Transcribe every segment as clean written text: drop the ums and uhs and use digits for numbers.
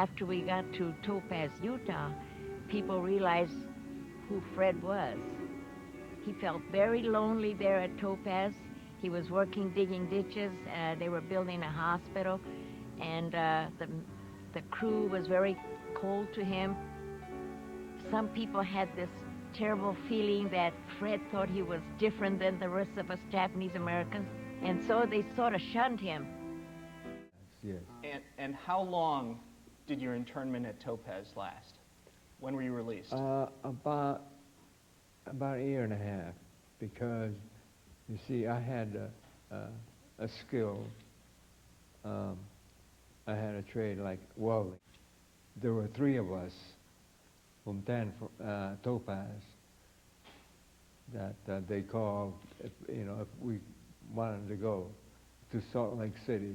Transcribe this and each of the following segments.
after we got to Topaz, Utah, people realized who Fred was. He felt very lonely there at Topaz. He was working digging ditches. They were building a hospital, and the crew was very cold to him. Some people had this terrible feeling that Fred thought he was different than the rest of us Japanese Americans, and so they sort of shunned him. Yes. And how long did your internment at Topaz last? When were you released? About a year and a half, because you see, I had a skill. I had a trade like welding. There were 3 of us from Topaz that they called, if we wanted to go to Salt Lake City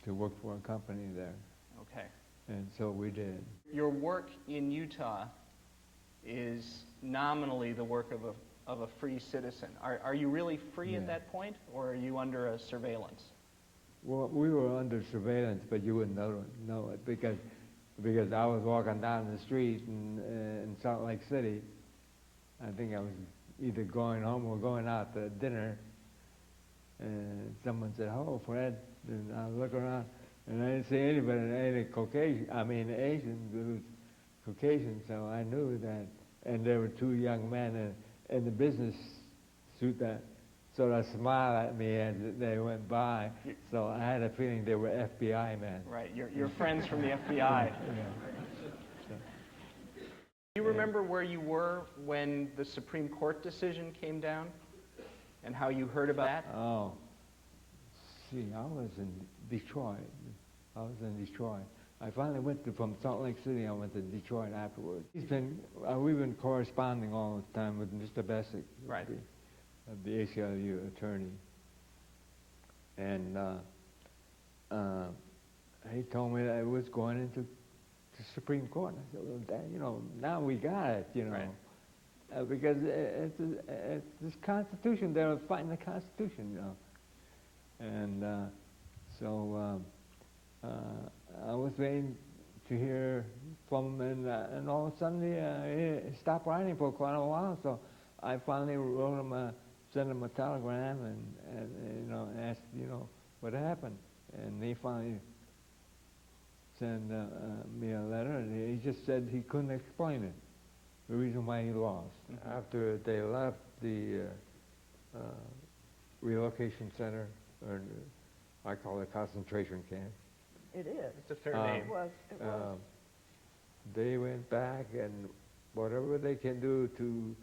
to work for a company there. Okay. And so we did. Your work in Utah is nominally the work of a free citizen. Are you really free at that point, or are you under a surveillance? Well, we were under surveillance, but you wouldn't know it because I was walking down the street in Salt Lake City. I think I was either going home or going out to dinner, and someone said, "Oh, Fred," and I look around, and I didn't see anybody, any Asians. It was Caucasian, so I knew that. And there were 2 young men in the business suit that sort of smiled at me as they went by. So I had a feeling they were FBI men. Right, your friends from the FBI. Yeah. So, Do you remember where you were when the Supreme Court decision came down, and how you heard about that? oh, see, I was in Detroit. I finally went from Salt Lake City. I went to Detroit afterwards. We've been corresponding all the time with Mr. Bessick, Right. The ACLU attorney, and he told me that it was going into the Supreme Court. And I said, "Well, Dad, now we got it, Right. because it's this Constitution. They're fighting the Constitution, and so." I was waiting to hear from him, and all of a sudden he stopped writing for quite a while. So I finally wrote him, sent him a telegram, and asked what happened. And he finally sent me a letter, and he just said he couldn't explain it, the reason why he lost. Mm-hmm. After they left the relocation center, or I call it concentration camp. It is. It's a fair name. It was. They went back, and whatever they can do to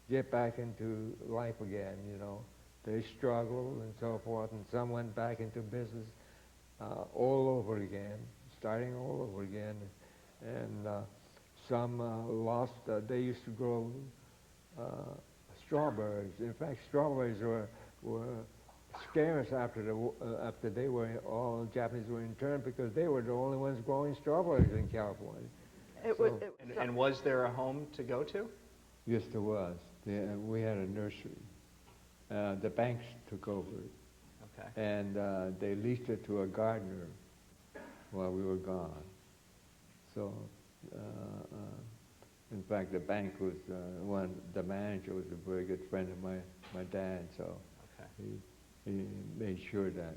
get back into life again, they struggled and so forth, and some went back into business all over again, starting all over again, and some lost. They used to grow strawberries. In fact, strawberries were scarce after all Japanese were interned, because they were the only ones growing strawberries in California. And was there a home to go to? Yes, there was. We had a nursery. The banks took over it. Okay. And they leased it to a gardener while we were gone. So, in fact, the bank was the manager was a very good friend of my dad. So okay. He made sure that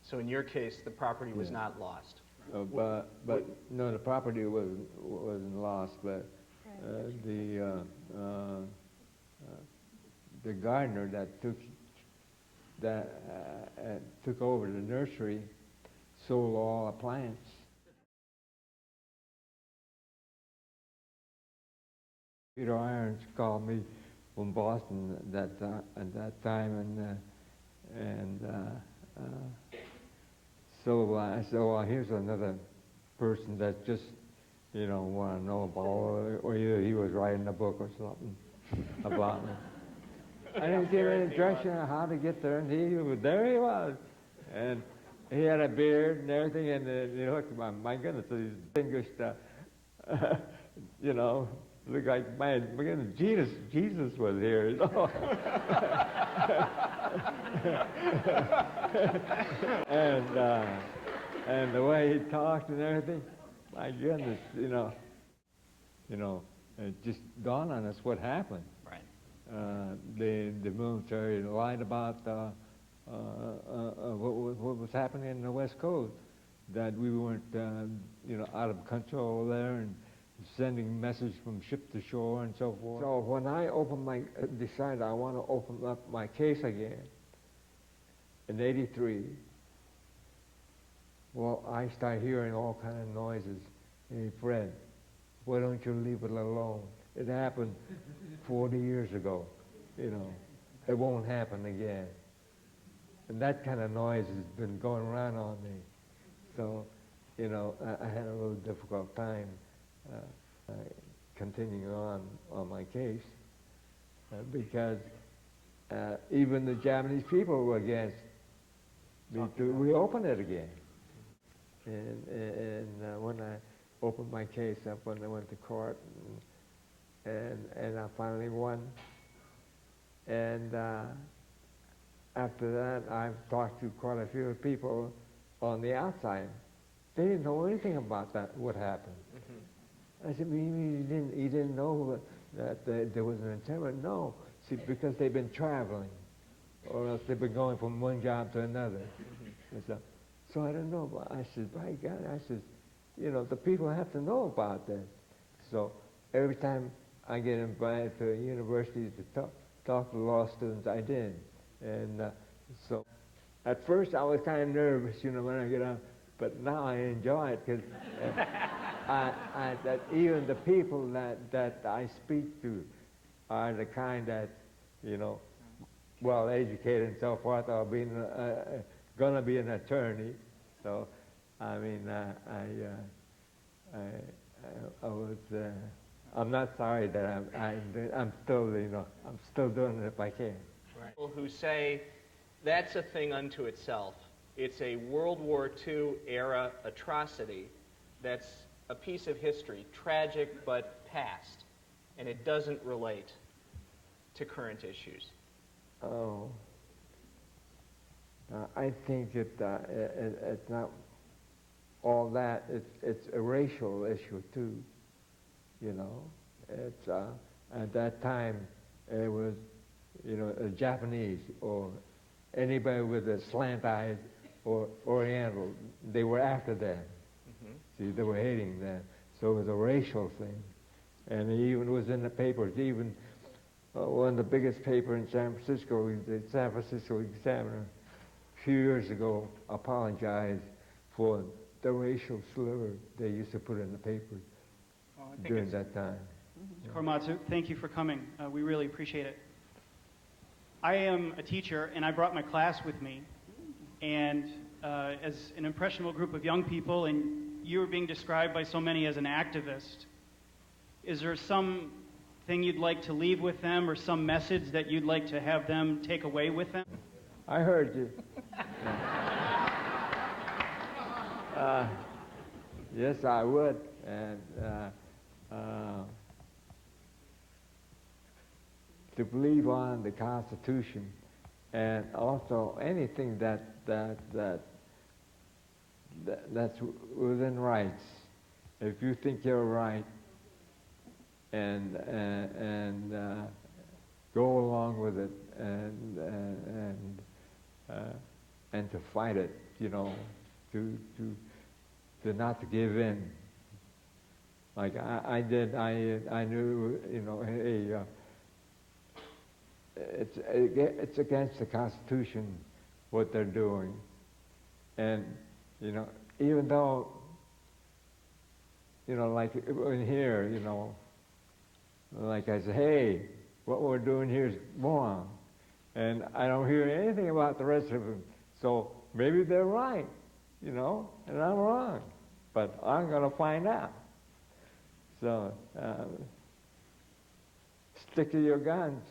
So in your case, the property was not lost. But no, the property wasn't lost, but the gardener that took over the nursery sold all the plants. Peter Irons called me from Boston at that time, and so I said, "Well, here's another person that just want to know about, or either he was writing a book or something about me." I didn't give any direction on how to get there, and there he was, and he had a beard and everything, and he looked, my goodness, he's distinguished, looked like, my goodness, Jesus was here. And and the way he talked and everything, my goodness, it just dawned on us what happened. Right. The military lied about what was happening in the West Coast, that we weren't, out of control there and sending messages from ship to shore and so forth. So when I decided I want to open up my case again in '83, well, I started hearing all kind of noises. Hey, Fred, why don't you leave it alone? It happened 40 years ago, It won't happen again. And that kind of noise has been going around on me. So, I had a little difficult time continuing on my case because even the Japanese people were against me to reopen it again. And when I opened my case up, when I went to court, and I finally won. And after that, I've talked to quite a few people on the outside. They didn't know anything about that, what happened. Mm-hmm. I said, you didn't know that there was an internment? No, see, because they've been traveling, or else they've been going from one job to another. Mm-hmm. And so I don't know. But I said, by God, the people have to know about that. So every time I get invited to universities to talk to law students, I did. And so at first I was kind of nervous, when I get out, but now I enjoy it because that even the people that I speak to are the kind that, well educated and so forth, or being going to be an attorney. So, I mean, I'm not sorry that I'm still, I'm still doing it if I can. Right. People who say that's a thing unto itself. It's a World War II era atrocity that's a piece of history, tragic but past, and it doesn't relate to current issues. Oh, I think it's not all that. It's a racial issue too. It's at that time it was, a Japanese or anybody with a slant eyes or Oriental. They were after that. Mm-hmm. See, they were hating that. So it was a racial thing, and it even was in the papers. Even one of the biggest paper in San Francisco, the San Francisco Examiner, a few years ago, apologized for the racial slur they used to put in the papers during that time. Korematsu, thank you for coming. We really appreciate it. I am a teacher, and I brought my class with me. And as an impressionable group of young people, and you were being described by so many as an activist, is there something you'd like to leave with them, or some message that you'd like to have them take away with them? I heard you. Yes, I would. And to believe on the Constitution, and also anything that's within rights. If you think you're right, and go along with it, and to fight it, to not to give in. Like I did. I knew, it's against the Constitution what they're doing, and even though like in here, like I say, hey, what we're doing here is wrong, and I don't hear anything about the rest of them. So maybe they're right, and I'm wrong, but I'm going to find out. So stick to your guns.